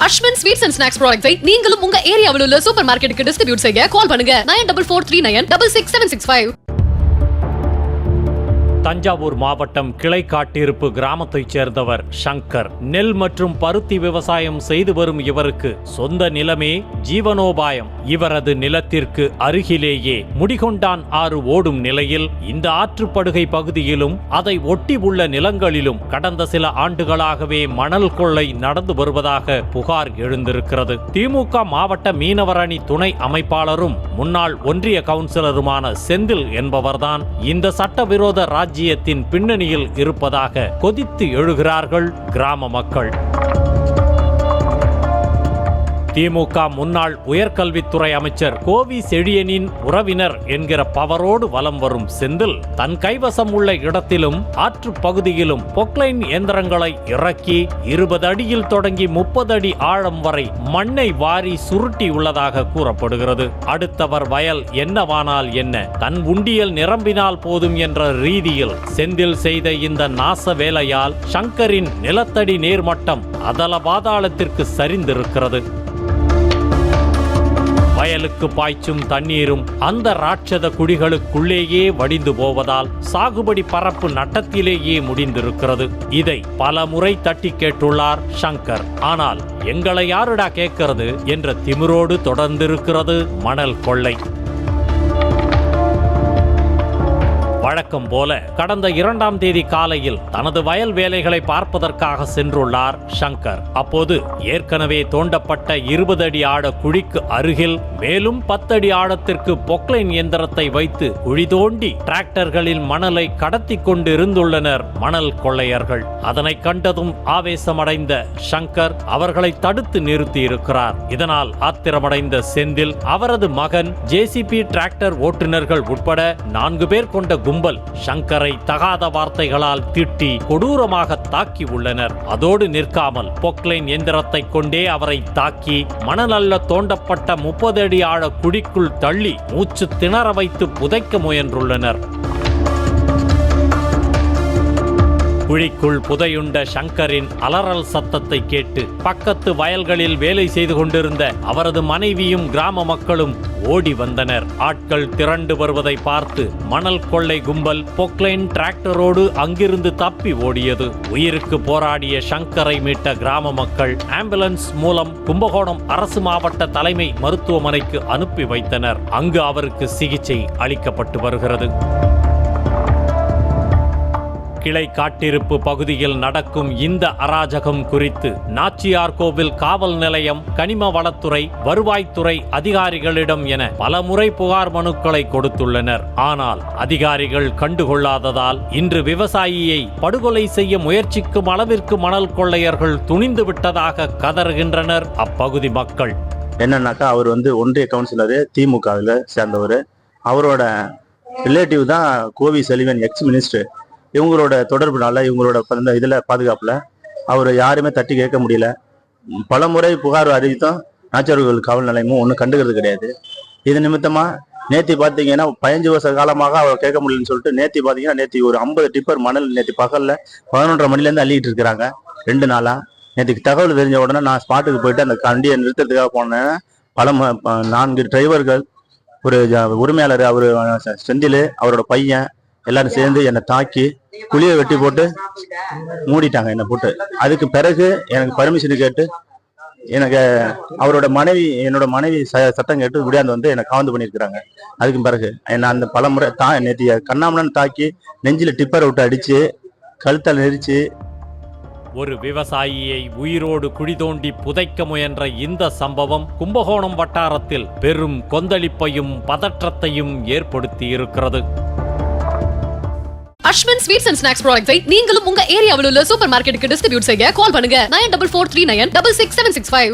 Ashwin sweets and snacks ப்ராடக்ட்ஸை நீங்களும் உங்க ஏரியாவில் உள்ள சூப்பர் மார்க்கெட்டுக்கு டிஸ்ட்ரிபியூட் செய்ய கால் பண்ணுங்க 9443966765. தஞ்சாவூர் மாவட்டம் கிளைக்காட்டிருப்பு கிராமத்தைச் சேர்ந்தவர் சங்கர். நெல் மற்றும் பருத்தி விவசாயம் செய்து வரும் இவருக்கு சொந்த நிலமே ஜீவனோபாயம். இவரது நிலத்திற்கு அருகிலேயே முடிகொண்டான் ஆறு ஓடும் நிலையில் இந்த ஆற்றுப்படுகை பகுதியிலும் அதை ஒட்டி உள்ள நிலங்களிலும் கடந்த சில ஆண்டுகளாகவே மணல் கொள்ளை நடந்து வருவதாக புகார் எழுந்திருக்கிறது. திமுக மாவட்ட மீனவர் அணி துணை அமைப்பாளரும் முன்னாள் ஒன்றிய கவுன்சிலருமான செந்தில் என்பவர்தான் இந்த சட்டவிரோத ராஜ்யத்தின் பின்னணியில் இருப்பதாக கொதித்து எழுகிறார்கள் கிராம மக்கள். திமுக முன்னாள் உயர்கல்வித்துறை அமைச்சர் கோவி செழியனின் உறவினர் என்கிற பவரோடு வலம் வரும் செந்தில் தன் கைவசம் உள்ள இடத்திலும் ஆற்று பகுதியிலும் பொக்லைன் இயந்திரங்களை இறக்கி 20 அடியில் தொடங்கி 30 அடி ஆழம் வரை மண்ணை வாரி சுருட்டி உள்ளதாக கூறப்படுகிறது. அடுத்தவர் வயல் என்னவானால் என்ன, தன் உண்டியல் நிரம்பினால் போதும் என்ற ரீதியில் செந்தில் செய்த இந்த நாச வேலையால் சங்கரின் நிலத்தடி நீர்மட்டம் அதல பாதாளத்திற்கு சரிந்திருக்கிறது. வயலுக்கு பாய்ச்சும் தண்ணீரும் அந்த ராட்சத குழிகளுக்குள்ளேயே வடிந்து போவதால் சாகுபடி பரப்பு நட்டத்திலேயே முடிந்திருக்கிறது. இதை பல முறை தட்டி கேட்டுள்ளார் சங்கர். ஆனால் எங்களை யாருடா கேட்கிறது என்ற திமிரோடு தொடர்ந்திருக்கிறது மணல் கொள்ளை. வழக்கம் போல கடந்த 2ஆம் தேதி காலையில் தனது வயல் வேலைகளை பார்ப்பதற்காக சென்றுள்ளார் சங்கர். அப்போது ஏற்கனவே தோண்டப்பட்ட 20 அடி ஆழ குழிக்கு அருகில் மேலும் 10 அடி ஆழத்திற்கு பொக்லைன் இயந்திரத்தை வைத்து குழி தோண்டி டிராக்டர்களில் மணலை கடத்தி கொண்டு இருந்துள்ளனர் மணல் கொள்ளையர்கள். அதனை கண்டதும் ஆவேசமடைந்த சங்கர் அவர்களை தடுத்து நிறுத்தி இருக்கிறார். இதனால் ஆத்திரமடைந்த செந்தில் அவரது மகன் ஜேசிபி டிராக்டர் ஓட்டுநர்கள் உட்பட 4 பேர் கொண்ட கும்பல் சங்கரை தகாத வார்த்தைகளால் திட்டி கொடூரமாக தாக்கி உள்ளனர். அதோடு நிற்காமல் பொக்லைன் எந்திரத்தை கொண்டே அவரை தாக்கி மணல் அல்ல தோண்டப்பட்ட 30 அடி ஆழ குழிக்குள் தள்ளி மூச்சு திணற வைத்து புதைக்க முயன்றுள்ளனர். குழிக்குள் புதையுண்ட சங்கரின் அலறல் சத்தத்தை கேட்டு பக்கத்து வயல்களில் வேலை செய்து கொண்டிருந்த அவரது மனைவியும் கிராம மக்களும் ஓடி வந்தனர். ஆட்கள் திரண்டு வருவதை பார்த்து மணல் கொள்ளை கும்பல் பொக்லைன் டிராக்டரோடு அங்கிருந்து தப்பி ஓடியது. உயிருக்கு போராடிய சங்கரை மீட்ட கிராம மக்கள் ஆம்புலன்ஸ் மூலம் கும்பகோணம் அரசு மாவட்ட தலைமை மருத்துவமனைக்கு அனுப்பி வைத்தனர். அங்கு அவருக்கு சிகிச்சை அளிக்கப்பட்டு வருகிறது. கிளை காட்டிருப்பு பகுதியில் நடக்கும் இந்த அராஜகம் குறித்து நாச்சியார்கோவில் காவல் நிலையம், கனிம வளத்துறை, வருவாய்த்துறை அதிகாரிகளிடம் என பலமுறை புகார் மனுக்களை கொடுத்துள்ளனர். ஆனால் அதிகாரிகள் கண்டுகொள்ளாததால் இன்று விவசாயியை படுகொலை செய்ய முயற்சிக்கும் அளவிற்கு மணல் கொள்ளையர்கள் துணிந்து விட்டதாக கதறுகின்றனர் அப்பகுதி மக்கள். என்னன்னாக்கா அவர் ஒன்றிய கவுன்சிலரு, திமுகவில் சேர்ந்தவர். அவரோட ரிலேட்டிவ் தான் கோவி செழியன், எக்ஸ் மினிஸ்டர். இவங்களோட தொடர்புனால இவங்களோட இதில் பாதுகாப்பில் அவர் யாருமே தட்டி கேட்க முடியல. பல முறை புகார் அறிவித்தும் நாச்சியார்கோவில் காவல் நிலையமும் ஒன்றும் கண்டுக்கிறது கிடையாது. இது நிமித்தமாக நேற்று பார்த்தீங்கன்னா 15 வருஷ காலமாக அவர் கேட்க முடியலன்னு சொல்லிட்டு நேற்று ஒரு 50 டிப்பர் மணல் நேற்று பகலில் 11:30 மணிலேருந்து அள்ளிக்கிட்டு இருக்கிறாங்க 2 நாளாக. நேற்றுக்கு தகவல் தெரிஞ்ச உடனே நான் ஸ்பாட்டுக்கு போயிட்டு அந்த வண்டியை நிறுத்தத்துக்காக போனேன். 4 டிரைவர்கள், ஒரு உரிமையாளர் அவர் செந்தில், அவரோட பையன் எல்லாரும் சேர்ந்து என்னை தாக்கி குழியை வெட்டி போட்டு மூடிட்டாங்க என்னை போட்டு. அதுக்கு பிறகு எனக்கு பர்மிஷன் கேட்டு எனக்கு அவரோட மனைவி, என்னோட மனைவி சத்தம் கேட்டு விடியாந்து என்னை காவந்து பண்ணியிருக்கிறாங்க. அதுக்கு பிறகு என்னை அந்த பலமுறை நேற்று கண்ணாமலன்னு தாக்கி நெஞ்சில் டிப்பரை விட்டு அடித்து கழுத்தால் நெரிச்சு. ஒரு விவசாயியை உயிரோடு குழி தோண்டி புதைக்க முயன்ற இந்த சம்பவம் கும்பகோணம் வட்டாரத்தில் பெரும் கொந்தளிப்பையும் பதற்றத்தையும் ஏற்படுத்தி இருக்கிறது. அஸ்வின் ஸ்வீட்ஸ் அண்ட் ஸ்நாக்ஸ் ப்ராடக்ட்ஸை நீங்களும் உங்க ஏரியாவில் உள்ள சூப்பர் மார்க்கெட்டுக்கு டிஸ்ட்ரிபியூட் செய்ய கால் பண்ணுங்க 9443966765.